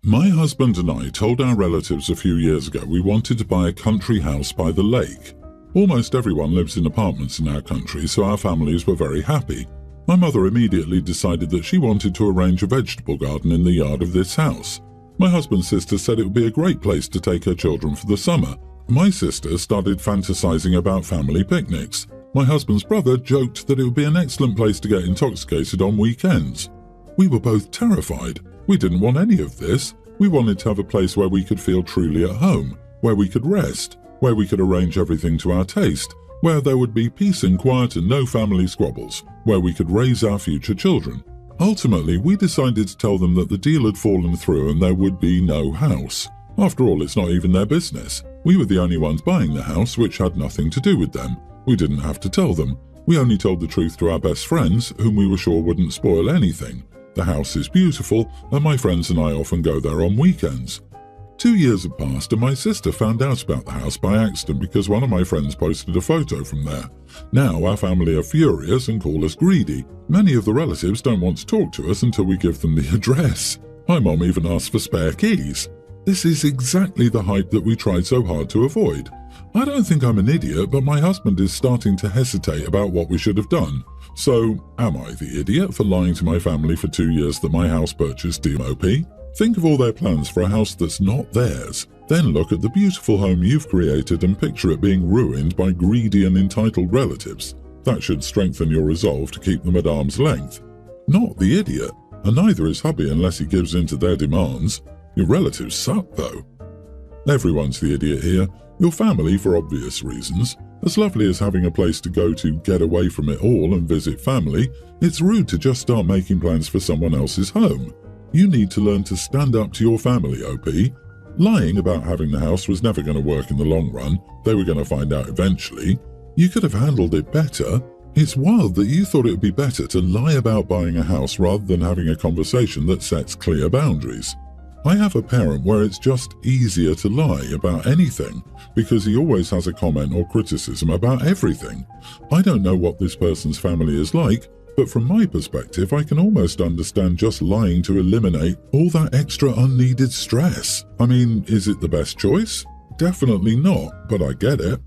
My husband and I told our relatives a few years ago we wanted to buy a country house by the lake. Almost everyone lives in apartments in our country, so our families were very happy. My mother immediately decided that she wanted to arrange a vegetable garden in the yard of this house. My husband's sister said it would be a great place to take her children for the summer. My sister started fantasizing about family picnics. My husband's brother joked that it would be an excellent place to get intoxicated on weekends. We were both terrified. We didn't want any of this. We wanted to have a place where we could feel truly at home, where we could rest, where we could arrange everything to our taste, where there would be peace and quiet and no family squabbles, where we could raise our future children. Ultimately, we decided to tell them that the deal had fallen through and there would be no house. After all, it's not even their business. We were the only ones buying the house, which had nothing to do with them. We didn't have to tell them. We only told the truth to our best friends, whom we were sure wouldn't spoil anything. The house is beautiful, and my friends and I often go there on weekends. 2 years had passed, and my sister found out about the house by accident because one of my friends posted a photo from there. Now our family are furious and call us greedy. Many of the relatives don't want to talk to us until we give them the address. My mom even asked for spare keys. This is exactly the hype that we tried so hard to avoid. I don't think I'm an idiot, but my husband is starting to hesitate about what we should have done. So, am I the idiot for lying to my family for 2 years that my house purchase DMOP? Think of all their plans for a house that's not theirs. Then look at the beautiful home you've created and picture it being ruined by greedy and entitled relatives. That should strengthen your resolve to keep them at arm's length. Not the idiot, and neither is hubby unless he gives in to their demands. Your relatives suck, though. Everyone's the idiot here. Your family, for obvious reasons. As lovely as having a place to go to get away from it all and visit family, it's rude to just start making plans for someone else's home. You need to learn to stand up to your family, OP. Lying about having the house was never going to work in the long run. They were going to find out eventually. You could have handled it better. It's wild that you thought it would be better to lie about buying a house rather than having a conversation that sets clear boundaries. I have a parent where it's just easier to lie about anything because he always has a comment or criticism about everything. I don't know what this person's family is like, but from my perspective, I can almost understand just lying to eliminate all that extra unneeded stress. I mean, is it the best choice? Definitely not, but I get it.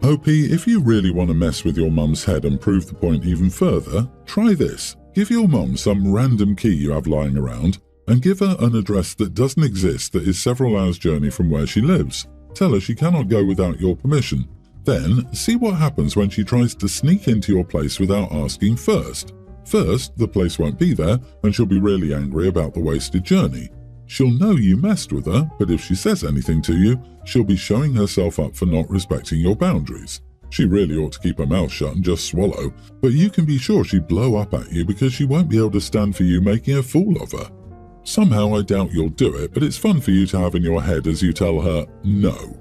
OP, if you really want to mess with your mum's head and prove the point even further, try this. Give your mum some random key you have lying around and give her an address that doesn't exist that is several hours' journey from where she lives. Tell her she cannot go without your permission. Then, see what happens when she tries to sneak into your place without asking first. First, the place won't be there, and she'll be really angry about the wasted journey. She'll know you messed with her, but if she says anything to you, she'll be showing herself up for not respecting your boundaries. She really ought to keep her mouth shut and just swallow, but you can be sure she'd blow up at you because she won't be able to stand for you making a fool of her. Somehow I doubt you'll do it, but it's fun for you to have in your head as you tell her no.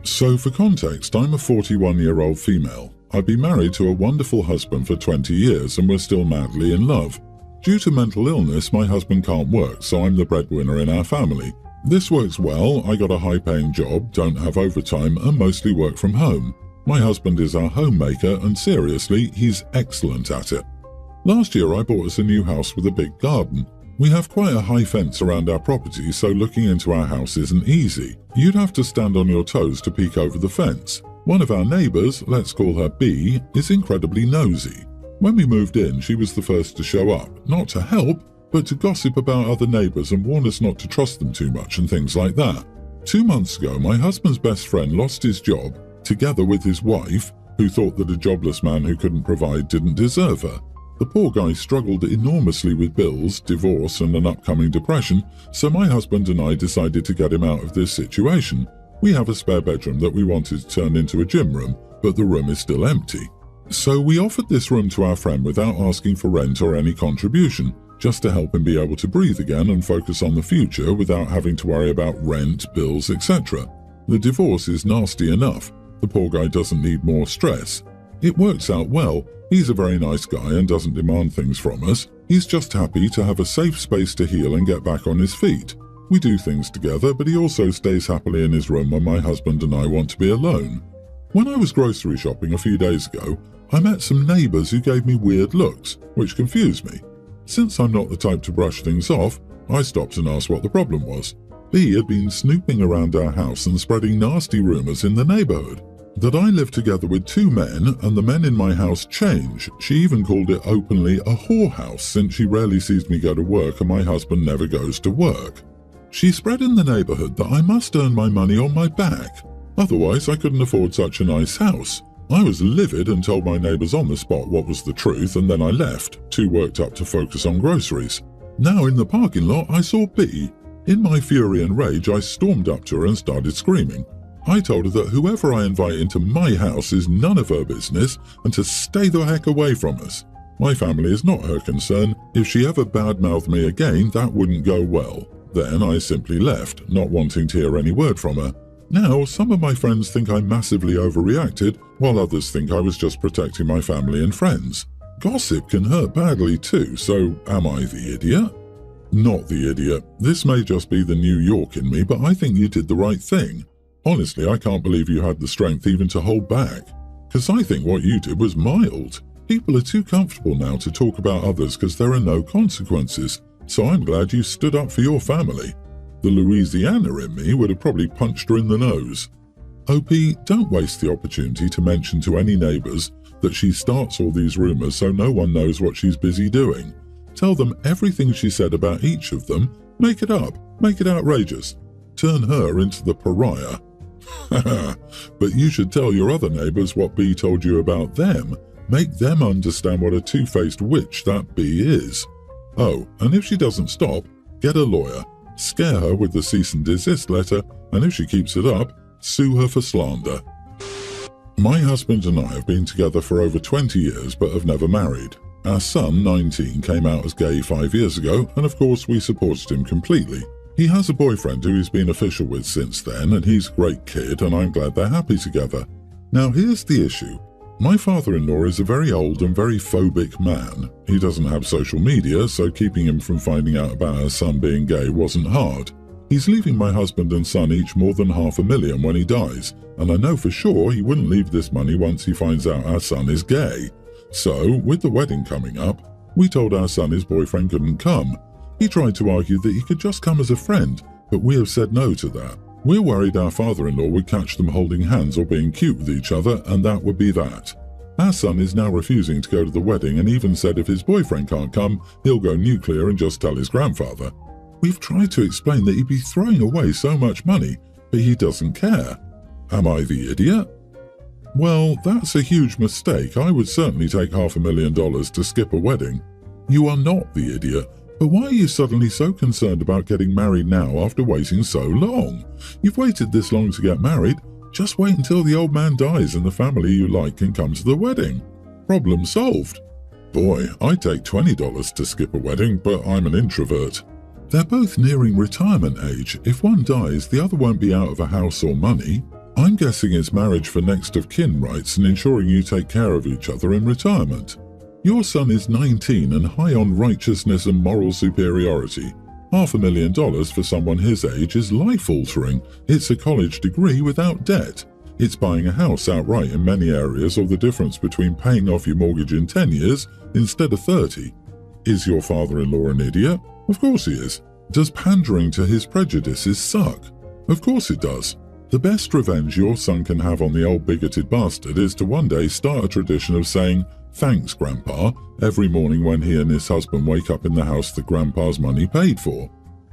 So for context, I'm a 41-year-old female. I've been married to a wonderful husband for 20 years and we're still madly in love. Due to mental illness, my husband can't work, so I'm the breadwinner in our family. This works well. I got a high-paying job, don't have overtime, and mostly work from home. My husband is our homemaker, and seriously, he's excellent at it. Last year I bought us a new house with a big garden. We have quite a high fence around our property, so looking into our house isn't easy. You'd have to stand on your toes to peek over the fence. One of our neighbours, let's call her B, is incredibly nosy. When we moved in, she was the first to show up, not to help, but to gossip about other neighbours and warn us not to trust them too much and things like that. 2 months ago, my husband's best friend lost his job, together with his wife, who thought that a jobless man who couldn't provide didn't deserve her. The poor guy struggled enormously with bills, divorce and an upcoming depression, so my husband and I decided to get him out of this situation. We have a spare bedroom that we wanted to turn into a gym room, but the room is still empty. So we offered this room to our friend without asking for rent or any contribution, just to help him be able to breathe again and focus on the future without having to worry about rent, bills, etc. The divorce is nasty enough. The poor guy doesn't need more stress. It works out well. He's a very nice guy and doesn't demand things from us. He's just happy to have a safe space to heal and get back on his feet. We do things together, but he also stays happily in his room when my husband and I want to be alone. When I was grocery shopping a few days ago, I met some neighbours who gave me weird looks, which confused me. Since I'm not the type to brush things off, I stopped and asked what the problem was. B had been snooping around our house and spreading nasty rumours in the neighbourhood. That I lived together with 2 men and the men in my house change. She even called it openly a whorehouse since she rarely sees me go to work and my husband never goes to work. She spread in the neighbourhood that I must earn my money on my back. Otherwise I couldn't afford such a nice house. I was livid and told my neighbours on the spot what was the truth, and then I left, too worked up to focus on groceries. Now in the parking lot I saw B. In my fury and rage I stormed up to her and started screaming. I told her that whoever I invite into my house is none of her business and to stay the heck away from us. My family is not her concern. If she ever badmouthed me again, that wouldn't go well. Then I simply left, not wanting to hear any word from her. Now, some of my friends think I massively overreacted, while others think I was just protecting my family and friends. Gossip can hurt badly too, so am I the idiot? Not the idiot. This may just be the New York in me, but I think you did the right thing. Honestly, I can't believe you had the strength even to hold back. Because I think what you did was mild. People are too comfortable now to talk about others because there are no consequences. So I'm glad you stood up for your family. The Louisiana in me would have probably punched her in the nose. OP, don't waste the opportunity to mention to any neighbours that she starts all these rumours so no one knows what she's busy doing. Tell them everything she said about each of them. Make it up. Make it outrageous. Turn her into the pariah. But you should tell your other neighbours what B told you about them. Make them understand what a two-faced witch that B is. Oh, and if she doesn't stop, get a lawyer. Scare her with the cease and desist letter, and if she keeps it up, sue her for slander. My husband and I have been together for over 20 years but have never married. Our son, 19, came out as gay 5 years ago, and of course we supported him completely. He has a boyfriend who he's been official with since then, and he's a great kid, and I'm glad they're happy together. Now here's the issue. My father-in-law is a very old and very phobic man. He doesn't have social media, so keeping him from finding out about our son being gay wasn't hard. He's leaving my husband and son each more than $500,000 when he dies, and I know for sure he wouldn't leave this money once he finds out our son is gay. So, with the wedding coming up, we told our son his boyfriend couldn't come. He tried to argue that he could just come as a friend, but we have said no to that. We're worried our father-in-law would catch them holding hands or being cute with each other, and that would be that. Our son is now refusing to go to the wedding and even said if his boyfriend can't come, he'll go nuclear and just tell his grandfather. We've tried to explain that he'd be throwing away so much money, but he doesn't care. Am I the idiot? Well, that's a huge mistake. I would certainly take $500,000 to skip a wedding. You are not the idiot. But why are you suddenly so concerned about getting married now after waiting so long? You've waited this long to get married. Just wait until the old man dies and the family you like can come to the wedding. Problem solved. Boy, I'd take $20 to skip a wedding, but I'm an introvert. They're both nearing retirement age. If one dies, the other won't be out of a house or money. I'm guessing it's marriage for next of kin rights and ensuring you take care of each other in retirement. Your son is 19 and high on righteousness and moral superiority. $500,000 for someone his age is life-altering. It's a college degree without debt. It's buying a house outright in many areas, or the difference between paying off your mortgage in 10 years instead of 30. Is your father-in-law an idiot? Of course he is. Does pandering to his prejudices suck? Of course it does. The best revenge your son can have on the old bigoted bastard is to one day start a tradition of saying, "Thanks, Grandpa," every morning when he and his husband wake up in the house that Grandpa's money paid for.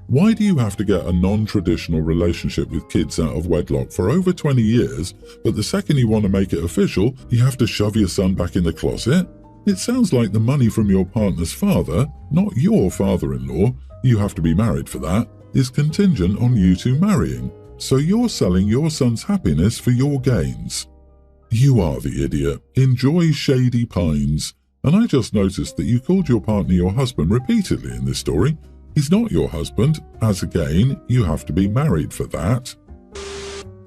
Why do you have to get a non-traditional relationship with kids out of wedlock for over 20 years, but the second you want to make it official, you have to shove your son back in the closet? It sounds like the money from your partner's father, not your father-in-law, you have to be married for that, is contingent on you two marrying. So you're selling your son's happiness for your gains. You are the idiot. Enjoy Shady Pines. And I just noticed that you called your partner your husband repeatedly in this story. He's not your husband, as again, you have to be married for that.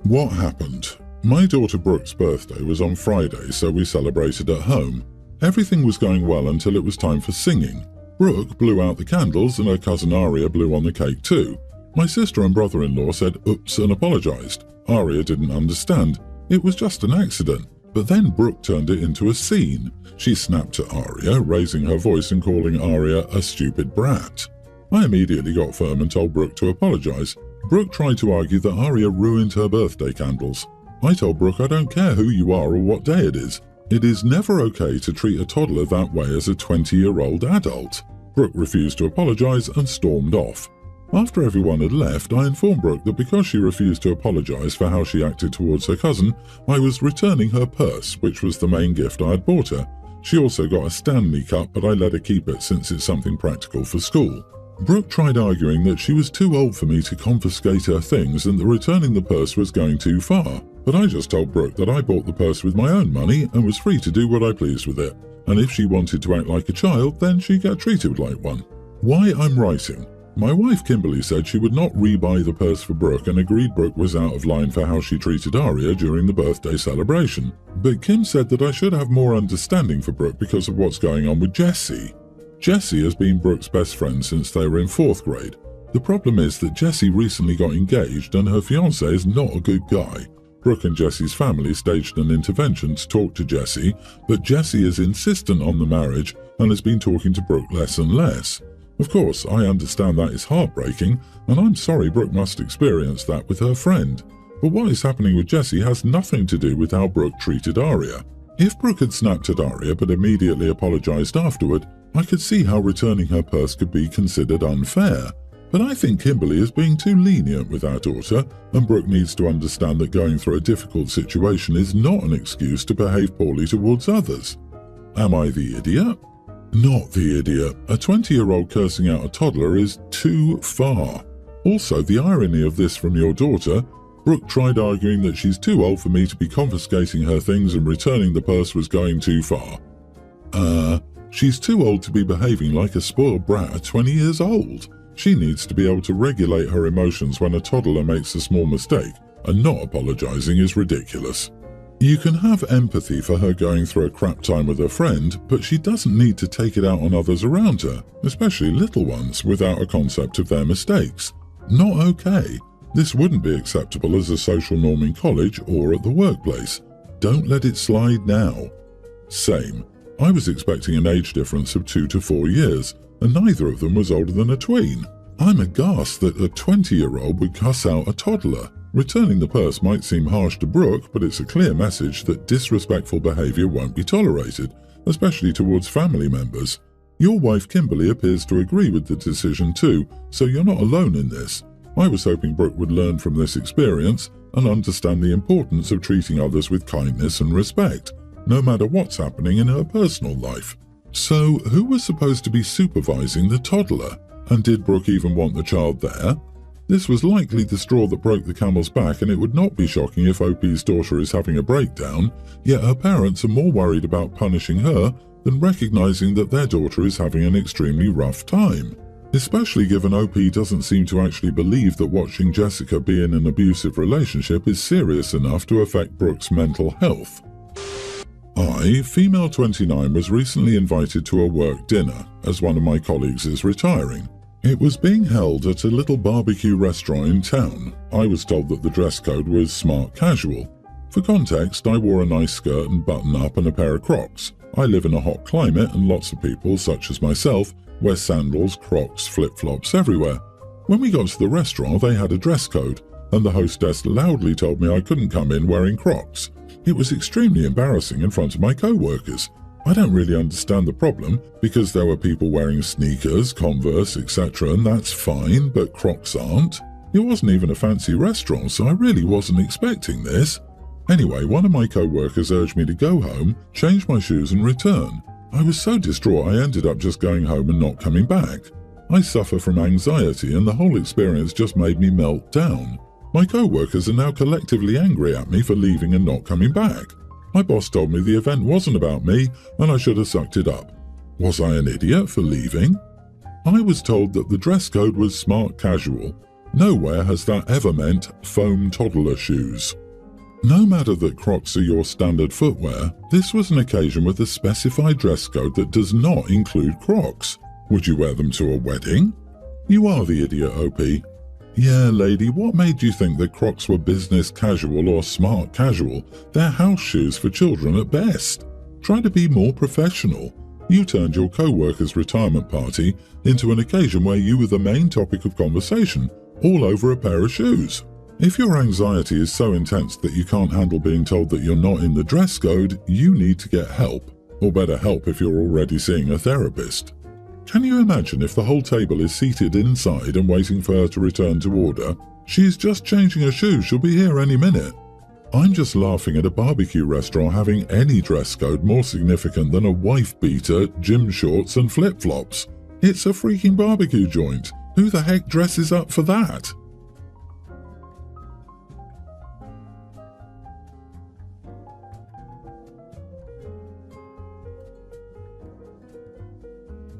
What happened? My daughter Brooke's birthday was on Friday, so we celebrated at home. Everything was going well until it was time for singing. Brooke blew out the candles and her cousin Aria blew on the cake too. My sister and brother-in-law said oops and apologised. Aria didn't understand. It was just an accident. But then Brooke turned it into a scene. She snapped at Aria, raising her voice and calling Aria a stupid brat. I immediately got firm and told Brooke to apologise. Brooke tried to argue that Aria ruined her birthday candles. I told Brooke I don't care who you are or what day it is. It is never okay to treat a toddler that way as a 20-year-old adult. Brooke refused to apologise and stormed off. After everyone had left, I informed Brooke that because she refused to apologise for how she acted towards her cousin, I was returning her purse, which was the main gift I had bought her. She also got a Stanley Cup, but I let her keep it since it's something practical for school. Brooke tried arguing that she was too old for me to confiscate her things and that returning the purse was going too far, but I just told Brooke that I bought the purse with my own money and was free to do what I pleased with it, and if she wanted to act like a child, then she'd get treated like one. Why I'm writing. My wife Kimberly said she would not rebuy the purse for Brooke and agreed Brooke was out of line for how she treated Aria during the birthday celebration. But Kim said that I should have more understanding for Brooke because of what's going on with Jessie. Jessie has been Brooke's best friend since they were in 4th grade. The problem is that Jessie recently got engaged and her fiancé is not a good guy. Brooke and Jessie's family staged an intervention to talk to Jessie, but Jessie is insistent on the marriage and has been talking to Brooke less and less. Of course, I understand that is heartbreaking, and I'm sorry Brooke must experience that with her friend. But what is happening with Jessie has nothing to do with how Brooke treated Aria. If Brooke had snapped at Aria but immediately apologised afterward, I could see how returning her purse could be considered unfair. But I think Kimberly is being too lenient with our daughter, and Brooke needs to understand that going through a difficult situation is not an excuse to behave poorly towards others. Am I the idiot? Not the idiot. A 20-year-old cursing out a toddler is too far. Also, the irony of this from your daughter, Brooke tried arguing that she's too old for me to be confiscating her things and returning the purse was going too far. She's too old to be behaving like a spoiled brat at 20 years old. She needs to be able to regulate her emotions when a toddler makes a small mistake, and not apologising is ridiculous. You can have empathy for her going through a crap time with her friend, but she doesn't need to take it out on others around her, especially little ones, without a concept of their mistakes. Not okay. This wouldn't be acceptable as a social norm in college or at the workplace. Don't let it slide now. Same. I was expecting an age difference of 2 to 4 years, and neither of them was older than a tween. I'm aghast that a 20-year-old would cuss out a toddler. Returning the purse might seem harsh to Brooke, but it's a clear message that disrespectful behaviour won't be tolerated, especially towards family members. Your wife Kimberly appears to agree with the decision too, so you're not alone in this. I was hoping Brooke would learn from this experience and understand the importance of treating others with kindness and respect, no matter what's happening in her personal life. So, who was supposed to be supervising the toddler? And did Brooke even want the child there? This was likely the straw that broke the camel's back, and it would not be shocking if OP's daughter is having a breakdown, yet her parents are more worried about punishing her than recognizing that their daughter is having an extremely rough time. Especially given OP doesn't seem to actually believe that watching Jessica be in an abusive relationship is serious enough to affect Brooke's mental health. I, female 29, was recently invited to a work dinner, as one of my colleagues is retiring. It was being held at a little barbecue restaurant in town. I was told that the dress code was smart casual. For context, I wore a nice skirt and button-up and a pair of Crocs. I live in a hot climate and lots of people, such as myself, wear sandals, Crocs, flip-flops everywhere. When we got to the restaurant, they had a dress code, and the hostess loudly told me I couldn't come in wearing Crocs. It was extremely embarrassing in front of my co-workers. I don't really understand the problem, because there were people wearing sneakers, Converse, etc., and that's fine, but Crocs aren't. It wasn't even a fancy restaurant, so I really wasn't expecting this. Anyway, one of my co-workers urged me to go home, change my shoes and return. I was so distraught I ended up just going home and not coming back. I suffer from anxiety and the whole experience just made me melt down. My co-workers are now collectively angry at me for leaving and not coming back. My boss told me the event wasn't about me and I should have sucked it up. Was I an idiot for leaving? I was told that the dress code was smart casual. Nowhere has that ever meant foam toddler shoes. No matter that Crocs are your standard footwear, this was an occasion with a specified dress code that does not include Crocs. Would you wear them to a wedding? You are the idiot, OP. Yeah, lady, what made you think that Crocs were business casual or smart casual? They're house shoes for children at best. Try to be more professional. You turned your co-worker's retirement party into an occasion where you were the main topic of conversation, all over a pair of shoes. If your anxiety is so intense that you can't handle being told that you're not in the dress code, you need to get help, or better help if you're already seeing a therapist. Can you imagine if the whole table is seated inside and waiting for her to return to order? She's just changing her shoes, she'll be here any minute. I'm just laughing at a barbecue restaurant having any dress code more significant than a wife beater, gym shorts and flip-flops. It's a freaking barbecue joint. Who the heck dresses up for that?